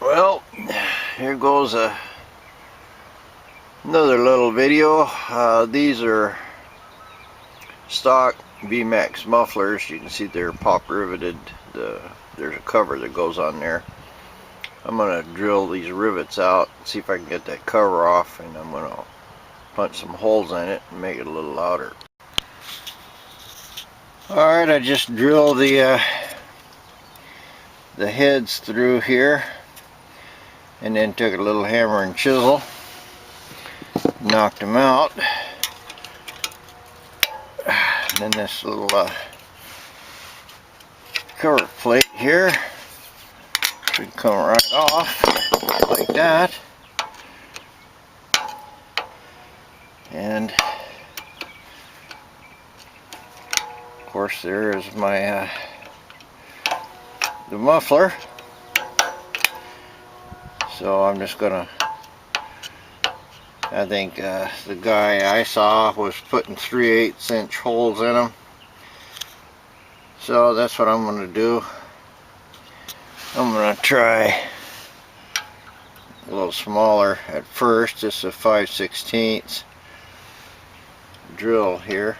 Well, here goes another little video. These are stock VMax mufflers. You can see they're pop riveted. There's a cover that goes on there. I'm going to drill these rivets out, see if I can get that cover off, and I'm going to punch some holes in it and make it a little louder. Alright, I just drilled the heads through here, and then took a little hammer and chisel, knocked them out. And then this little cover plate here should come right off like that. And of course there is my the muffler. So I'm just gonna, I think the guy I saw was putting 3/8 inch holes in them. So that's what I'm gonna do. I'm gonna try a little smaller at first. This is a 5/16 drill here,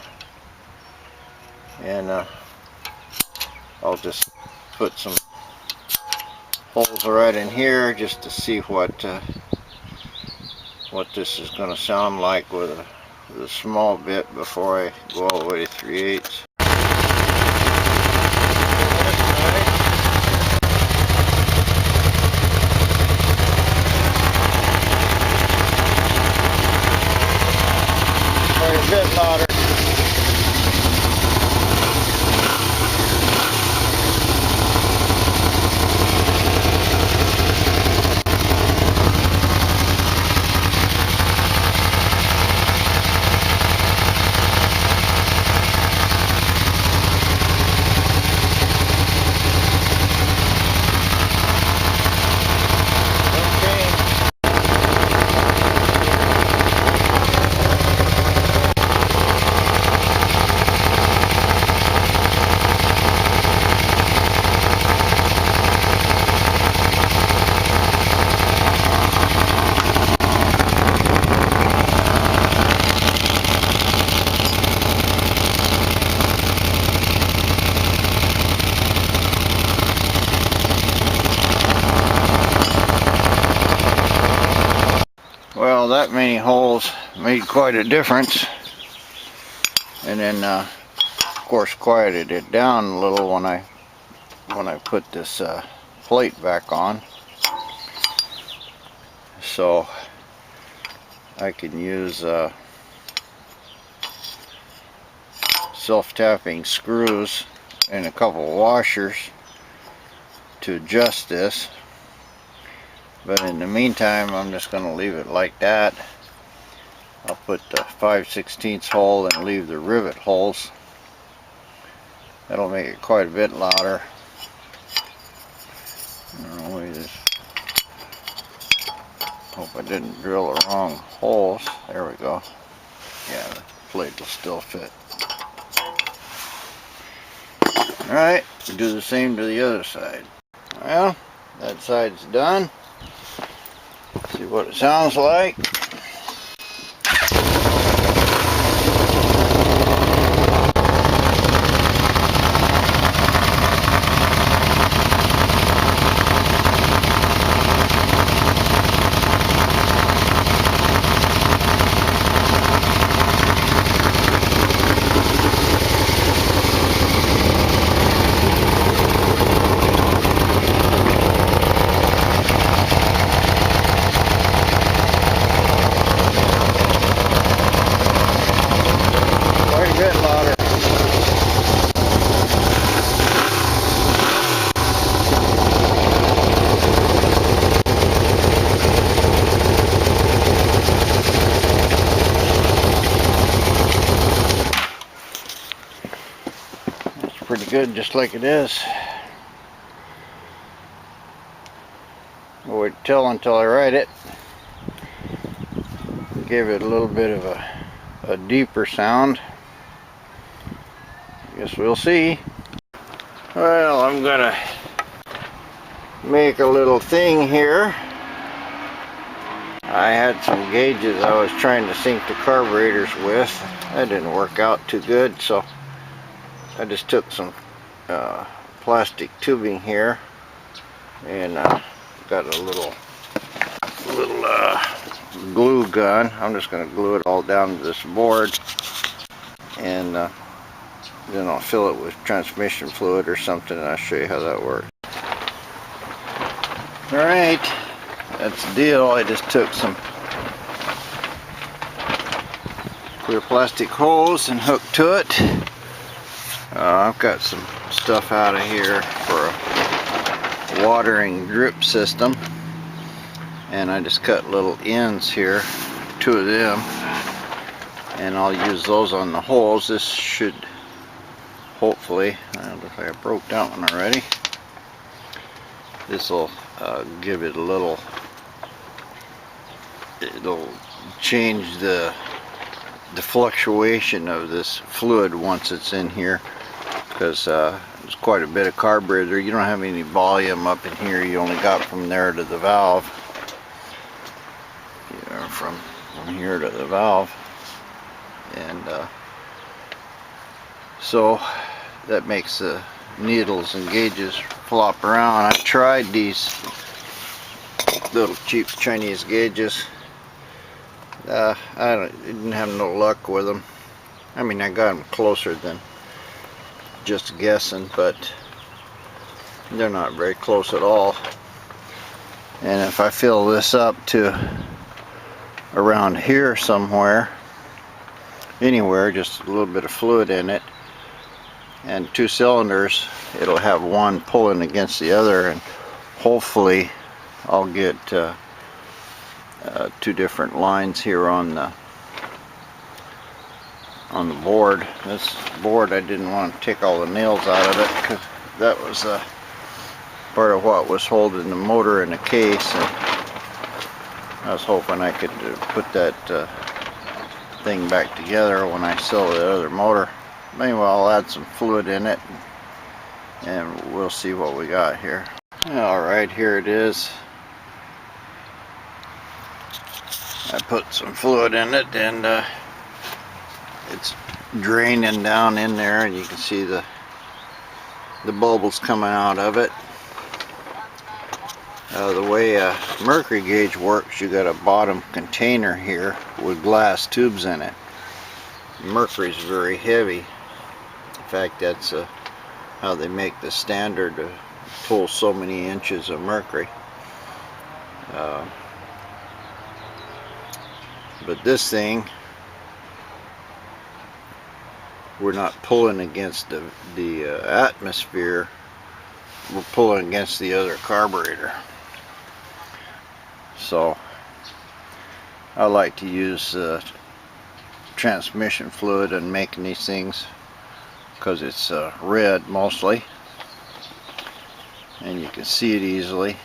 and I'll just put some holes right in here just to see what this is going to sound like with a small bit before I go all the way to 3/8. Quite a bit louder. Well, that many holes made quite a difference, and then of course quieted it down a little when I put this plate back on, so I can use self-tapping screws and a couple of washers to adjust this. But in the meantime, I'm just going to leave it like that. I'll put the 5/16 hole and leave the rivet holes. That'll make it quite a bit louder. Hope I didn't drill the wrong holes. There we go. Yeah, the plate will still fit. Alright, we'll do the same to the other side. Well, that side's done. See what it sounds like. Pretty good just like it is. I would tell until I write it. Give it a little bit of a deeper sound. I guess we'll see. Well, I'm gonna make a little thing here. I had some gauges I was trying to sync the carburetors with. That didn't work out too good, so I just took some plastic tubing here and got a little glue gun. I'm just going to glue it all down to this board, and then I'll fill it with transmission fluid or something, and I'll show you how that works. Alright, that's the deal. I just took some clear plastic hose and hooked to it. I've got some stuff out of here for a watering drip system, and I just cut little ends here, 2 of them, and I'll use those on the holes. This should hopefully, looks like I broke that one already. This will give it a little, it'll change the fluctuation of this fluid once it's in here, because there's quite a bit of carburetor. You don't have any volume up in here. You only got from there to the valve, from here to the valve, and so that makes the needles and gauges flop around. I tried these little cheap Chinese gauges. I didn't have no luck with them. I mean, I got them closer than just guessing, but they're not very close at all. And if I fill this up to around here somewhere, anywhere, just a little bit of fluid in it, and 2 cylinders, it'll have one pulling against the other, and hopefully I'll get 2 different lines here on the board. This board, I didn't want to take all the nails out of it, because that was part of what was holding the motor in the case, and I was hoping I could put that thing back together when I sell the other motor. Anyway, I'll add some fluid in it, and we'll see what we got here. Alright, here it is. I put some fluid in it, and it's draining down in there, and you can see the bubbles coming out of it. The way a mercury gauge works, you got a bottom container here with glass tubes in it. Mercury is very heavy. In fact, that's how they make the standard to pull so many inches of mercury. But this thing, we're not pulling against the atmosphere, we're pulling against the other carburetor. So I like to use transmission fluid in making these things, because it's red mostly, and you can see it easily,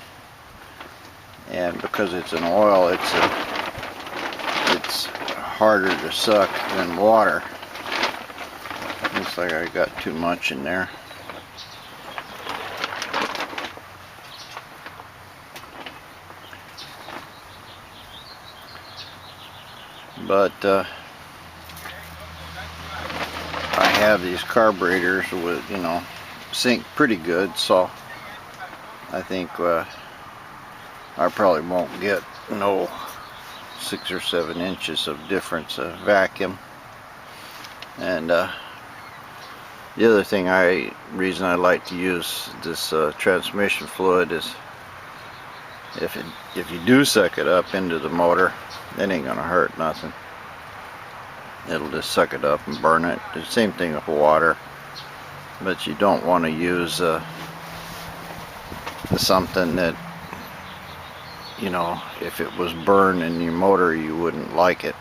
and because it's an oil, it's harder to suck than water. Looks like I got too much in there. But I have these carburetors with, sync pretty good, so I think I probably won't get no 6 or 7 inches of difference of vacuum. And the other thing, reason I like to use this transmission fluid is if you do suck it up into the motor, it ain't gonna hurt nothing. It'll just suck it up and burn it. The same thing with water, but you don't want to use something that, if it was burned in your motor, you wouldn't like it.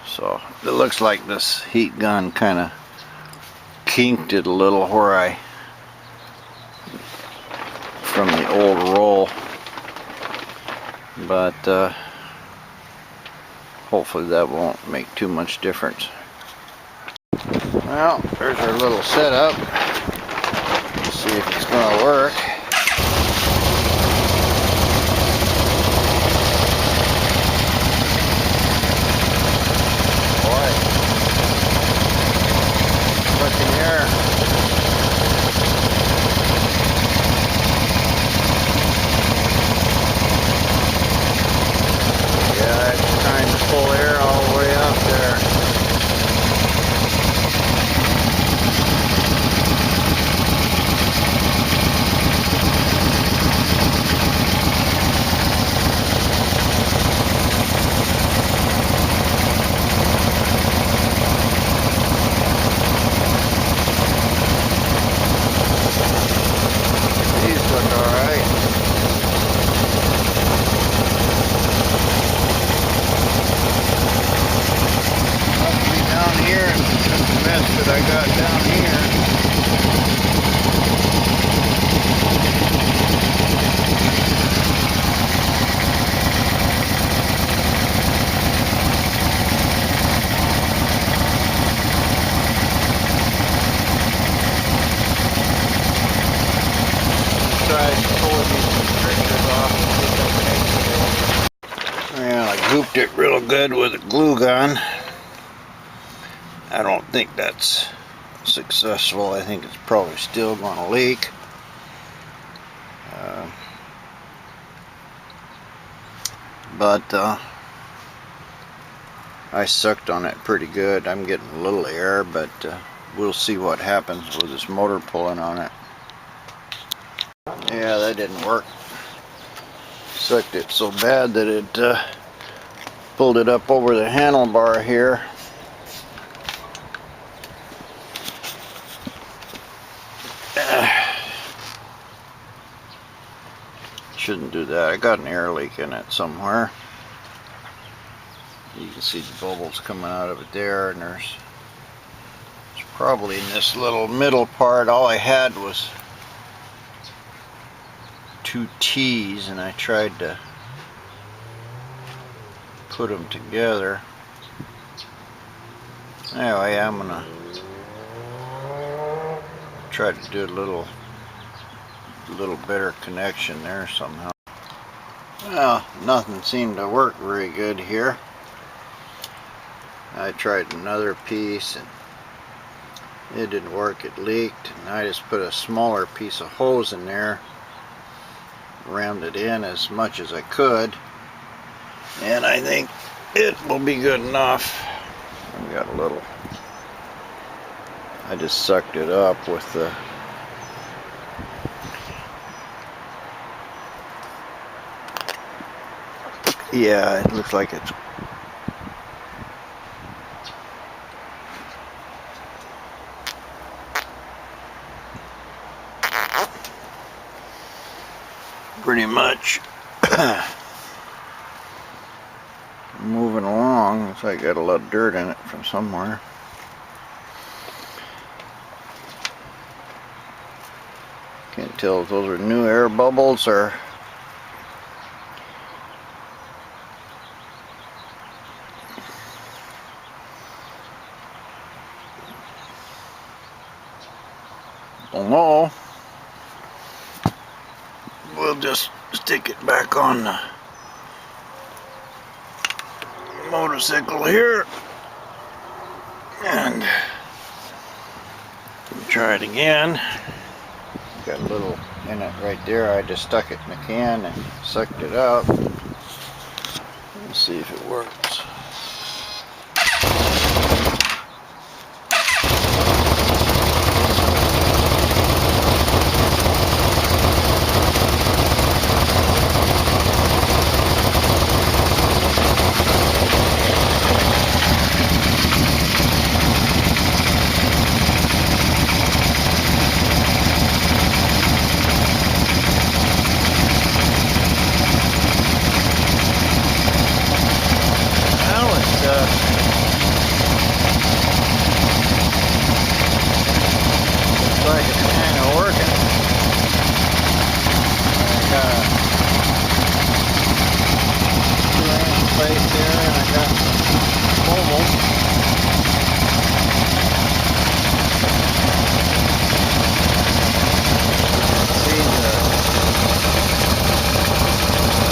So it looks like this heat gun kind of kinked it a little where from the old roll, but hopefully that won't make too much difference. Well, there's our little setup. Let's see if it's going to work. I pull these restrictors off and get that connection. Well, I gooped it real good with a glue gun. I don't think that's successful. I think it's probably still going to leak. But I sucked on it pretty good. I'm getting a little air, but we'll see what happens with this motor pulling on it. Yeah, that didn't work. Sucked it so bad that it pulled it up over the handlebar here. Shouldn't do that. I got an air leak in it somewhere. You can see the bubbles coming out of it there, and it's probably in this little middle part. All I had was 2 T's, and I tried to put them together. Anyway, I'm gonna try to do a little better connection there somehow. Well, nothing seemed to work very good here. I tried another piece and it didn't work. It leaked, and I just put a smaller piece of hose in there, rammed it in as much as I could, and I think it will be good enough. I've got a little, I just sucked it up with the yeah, it looks like it's pretty much moving along. Looks like I got a lot of dirt in it from somewhere. Can't tell if those are new air bubbles or don't know. We'll just stick it back on the motorcycle here and try it again. Got a little in it right there. I just stuck it in the can and sucked it out. Let's see if it works. Looks like it's kind of working. I got a 2-inch plate there, and I got mobile. See the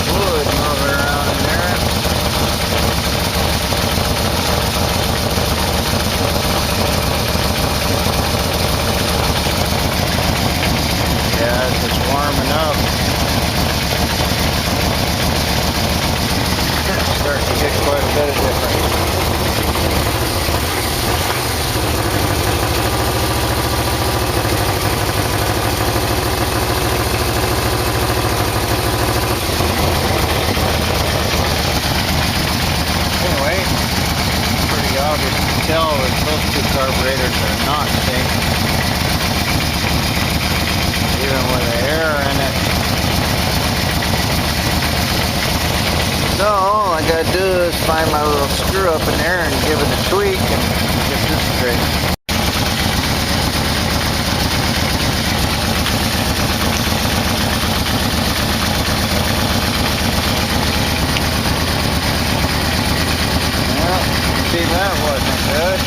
fluid moving around in there. Yeah, it's just warming up. Starting to get quite a bit of difference. Anyway, pretty obvious to tell that those 2 carburetors are not synced. Even with the air in it. So all I gotta do is find my little screw up in there and give it a tweak and get this straight. Well, see, that wasn't good.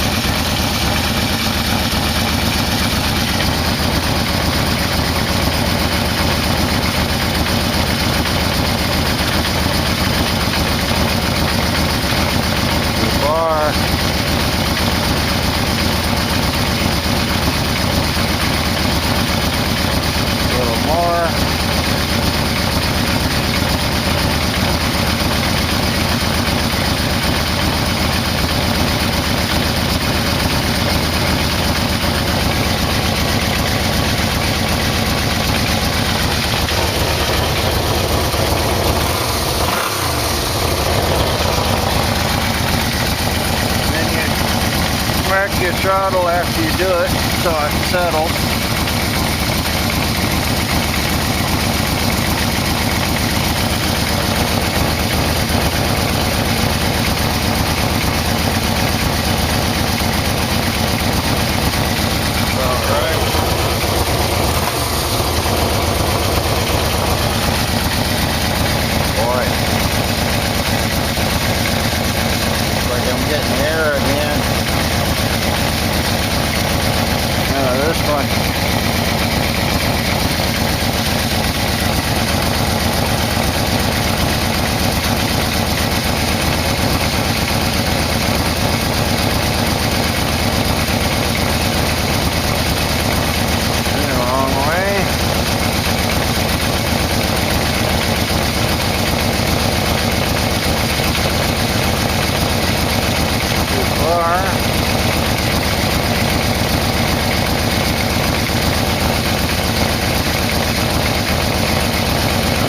your throttle after you do it so it settles.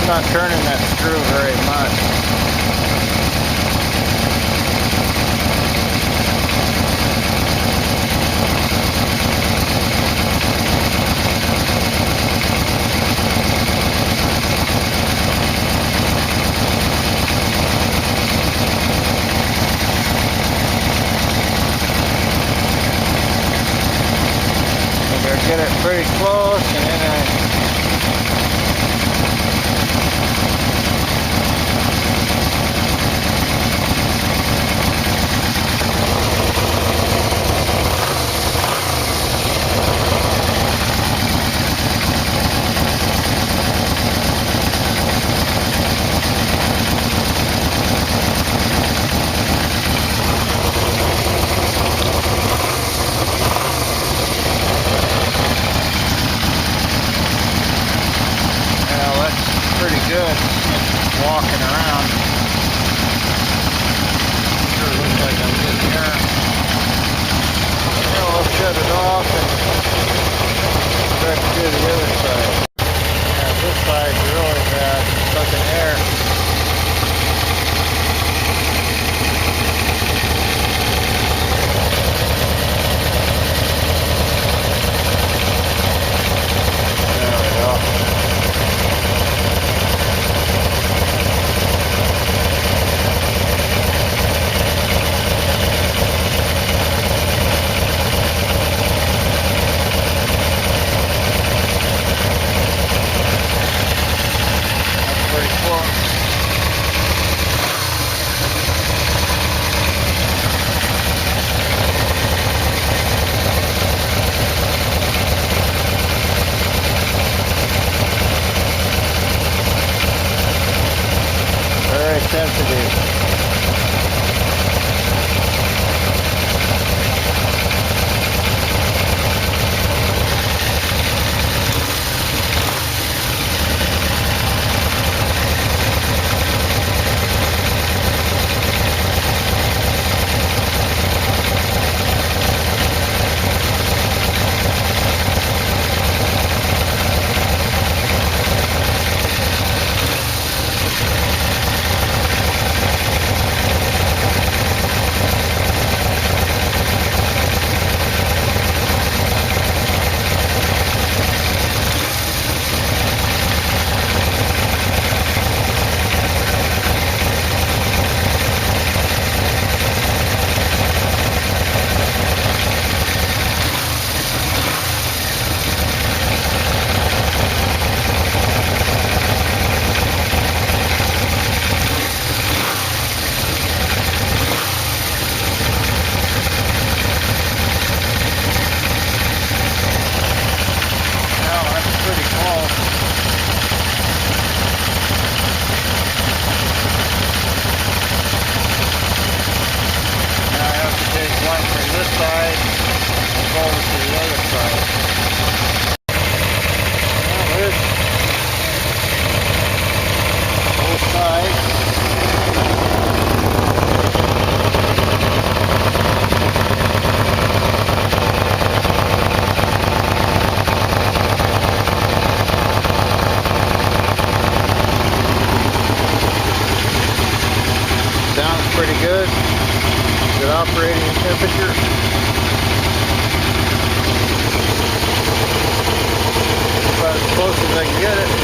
I'm not turning that screw very much. I better get it pretty close and then good walking around. Sure looks like I'm getting there. Now I'll shut it off and try to do the other side. Yeah, this side's really bad, sucking air. There we go. Very sensitive. Sounds pretty good. Good operating temperature. I can get it.